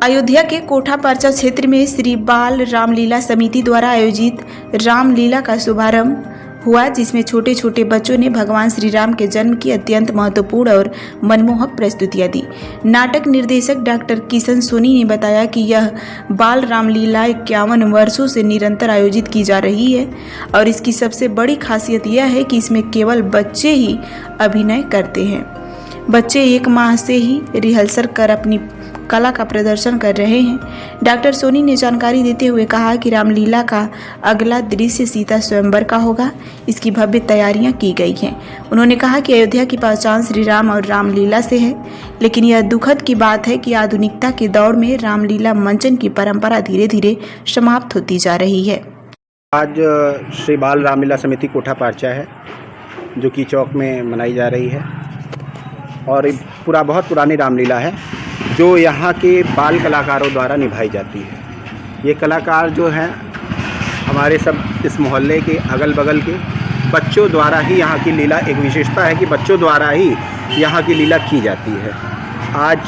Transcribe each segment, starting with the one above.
अयोध्या के कोठा परचा क्षेत्र में श्री बाल रामलीला समिति द्वारा आयोजित रामलीला का शुभारंभ हुआ, जिसमें छोटे छोटे बच्चों ने भगवान श्री राम के जन्म की अत्यंत महत्वपूर्ण और मनमोहक प्रस्तुतियां दी। नाटक निर्देशक डॉक्टर किशन सोनी ने बताया कि यह बाल रामलीला 51 वर्षों से निरंतर आयोजित की जा रही है और इसकी सबसे बड़ी खासियत यह है कि इसमें केवल बच्चे ही अभिनय करते हैं। बच्चे 1 माह से ही रिहर्सल कर अपनी कला का प्रदर्शन कर रहे हैं। डॉक्टर सोनी ने जानकारी देते हुए कहा कि रामलीला का अगला दृश्य सीता स्वयंवर का होगा। इसकी भव्य तैयारियां की गई हैं। उन्होंने कहा कि अयोध्या की पहचान श्री राम और रामलीला से है, लेकिन यह दुखद की बात है कि आधुनिकता के दौर में रामलीला मंचन की परंपरा धीरे धीरे समाप्त होती जा रही है। आज श्री बाल रामलीला समिति कोठा परचा है जो कि चौक में मनाई जा रही है और बहुत पुरानी रामलीला है जो यहाँ के बाल कलाकारों द्वारा निभाई जाती है। ये कलाकार जो हैं हमारे सब इस मोहल्ले के अगल बगल के बच्चों द्वारा ही यहाँ की लीला, एक विशेषता है कि बच्चों द्वारा ही यहाँ की लीला की जाती है। आज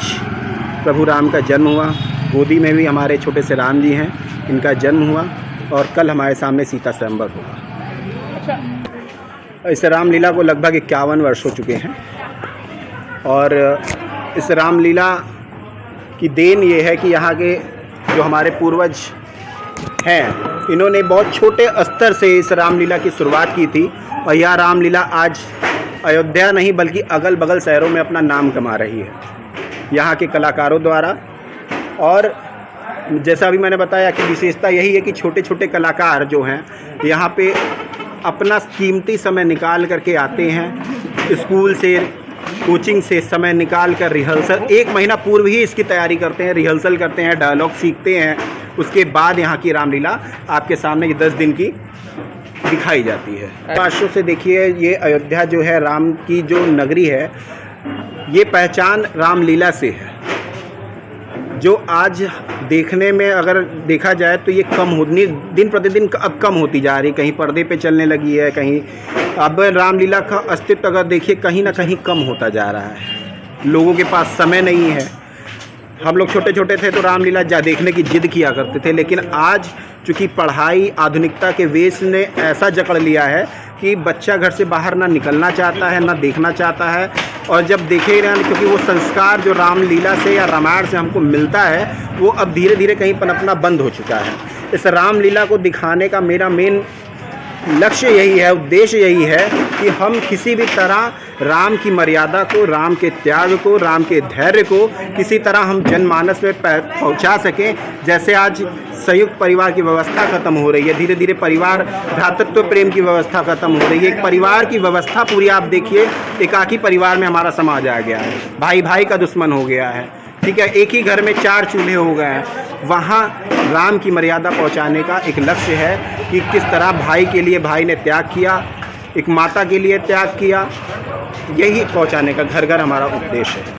प्रभु राम का जन्म हुआ, गोदी में भी हमारे छोटे से राम जी हैं, इनका जन्म हुआ और कल हमारे सामने सीता स्वयंवर होगा। इस रामलीला को लगभग 51 वर्ष हो चुके हैं और इस रामलीला की देन ये है कि यहाँ के जो हमारे पूर्वज हैं, इन्होंने बहुत छोटे स्तर से इस रामलीला की शुरुआत की थी और यह रामलीला आज अयोध्या नहीं बल्कि अगल बगल शहरों में अपना नाम कमा रही है यहाँ के कलाकारों द्वारा। और जैसा अभी मैंने बताया कि विशेषता यही है कि छोटे छोटे कलाकार जो हैं यहाँ पे अपना कीमती समय निकाल करके आते हैं, स्कूल से कोचिंग से समय निकाल कर रिहर्सल 1 महीना पूर्व ही इसकी तैयारी करते हैं, रिहर्सल करते हैं, डायलॉग सीखते हैं। उसके बाद यहाँ की रामलीला आपके सामने 10 दिन की दिखाई जाती है। वर्षों से देखिए, ये अयोध्या जो है राम की जो नगरी है, ये पहचान रामलीला से है, जो आज देखने में अगर देखा जाए तो ये कम होती, दिन प्रतिदिन अब कम होती जा रही। कहीं पर्दे पे चलने लगी है, कहीं अब रामलीला का अस्तित्व अगर देखिए कहीं ना कहीं कम होता जा रहा है। लोगों के पास समय नहीं है। हम लोग छोटे छोटे थे तो रामलीला देखने की जिद किया करते थे, लेकिन आज चूँकि पढ़ाई आधुनिकता के वेश ने ऐसा जकड़ लिया है कि बच्चा घर से बाहर ना निकलना चाहता है, ना देखना चाहता है। और जब देखे रहे, क्योंकि वो संस्कार जो रामलीला से या रामायण से हमको मिलता है वो अब धीरे धीरे कहीं पनपना बंद हो चुका है। इस रामलीला को दिखाने का मेरा मेन लक्ष्य यही है, उद्देश्य यही है कि हम किसी भी तरह राम की मर्यादा को, राम के त्याग को, राम के धैर्य को किसी तरह हम जनमानस में पहुंचा सकें। जैसे आज संयुक्त परिवार की व्यवस्था खत्म हो रही है, धीरे धीरे परिवार भ्रातृत्व प्रेम की व्यवस्था खत्म हो रही है। एक परिवार की व्यवस्था पूरी आप देखिए, एकाकी परिवार में हमारा समाज आ गया है, भाई भाई का दुश्मन हो गया है, ठीक है। एक ही घर में 4 चूल्हे हो गए हैं। वहाँ राम की मर्यादा पहुँचाने का एक लक्ष्य है कि किस तरह भाई के लिए भाई ने त्याग किया, एक माता के लिए त्याग किया, यही पहुँचाने का घर घर हमारा उद्देश्य है।